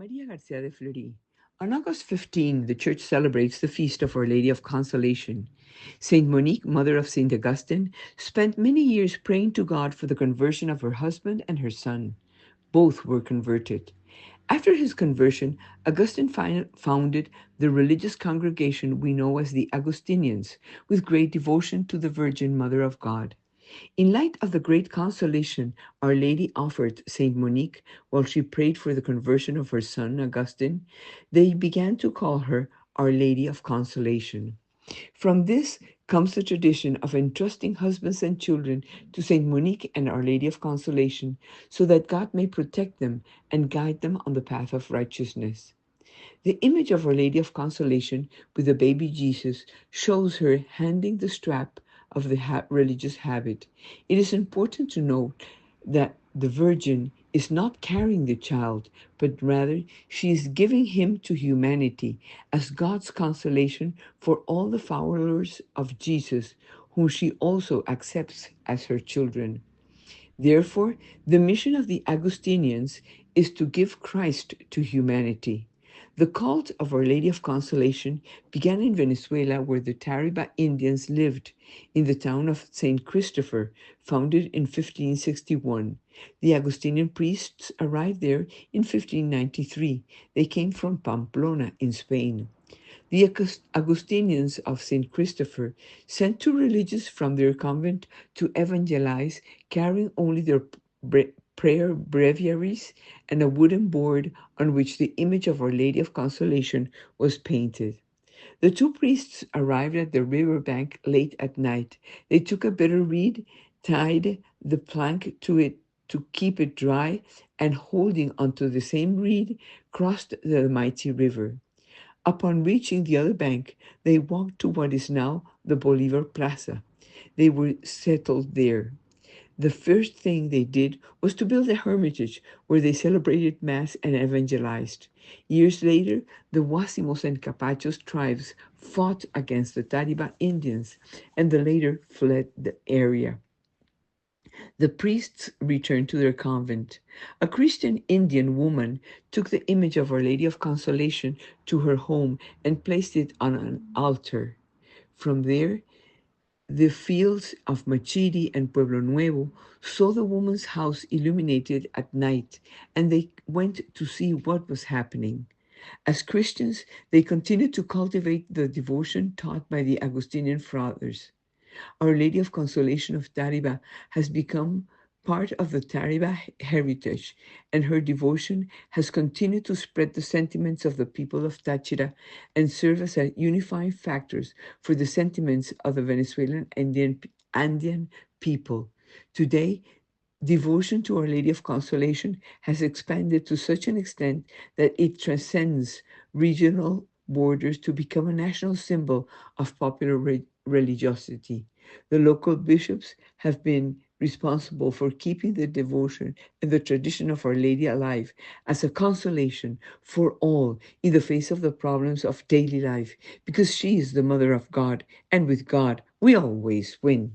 Maria Garcia de Fleury. On August 15, the church celebrates the feast of Our Lady of Consolation. Saint Monique, mother of Saint Augustine, spent many years praying to God for the conversion of her husband and her son. Both were converted. After his conversion, Augustine founded the religious congregation we know as the Augustinians, with great devotion to the Virgin Mother of God. In light of the great consolation Our Lady offered Saint Monique while she prayed for the conversion of her son Augustine, they began to call her Our Lady of Consolation. From this comes the tradition of entrusting husbands and children to Saint Monique and Our Lady of Consolation so that God may protect them and guide them on the path of righteousness. The image of Our Lady of Consolation with the baby Jesus shows her handing the strap of the religious habit. It is important to note that the Virgin is not carrying the child, but rather she is giving him to humanity as God's consolation for all the followers of Jesus, whom she also accepts as her children. Therefore, the mission of the Augustinians is to give Christ to humanity. The cult of Our Lady of Consolation began in Venezuela, where the Tariba Indians lived, in the town of St. Christopher, founded in 1561. The Augustinian priests arrived there in 1593. They came from Pamplona in Spain. The Augustinians of St. Christopher sent two religious from their convent to evangelize, carrying only their prayer breviaries and a wooden board on which the image of Our Lady of Consolation was painted. The two priests arrived at the river bank late at night. They took a bitter reed, tied the plank to it to keep it dry, and holding onto the same reed, crossed the mighty river. Upon reaching the other bank, they walked to what is now the Bolivar Plaza. They were settled there. The first thing they did was to build a hermitage where they celebrated Mass and evangelized. Years later, the Wasimos and Capachos tribes fought against the Tariba Indians, and the later fled the area. The priests returned to their convent. A Christian Indian woman took the image of Our Lady of Consolation to her home and placed it on an altar. From there, the fields of Machiri and Pueblo Nuevo saw the woman's house illuminated at night, and they went to see what was happening. As Christians, they continued to cultivate the devotion taught by the Augustinian fathers. Our Lady of Consolation of Tariba has become part of the Tariba heritage, and her devotion has continued to spread the sentiments of the people of Táchira and serve as a unifying factors for the sentiments of the Venezuelan Andean people. Today, devotion to Our Lady of Consolation has expanded to such an extent that it transcends regional borders to become a national symbol of popular religiosity. The local bishops have been responsible for keeping the devotion and the tradition of Our Lady alive as a consolation for all in the face of the problems of daily life, because she is the Mother of God, and with God we always win.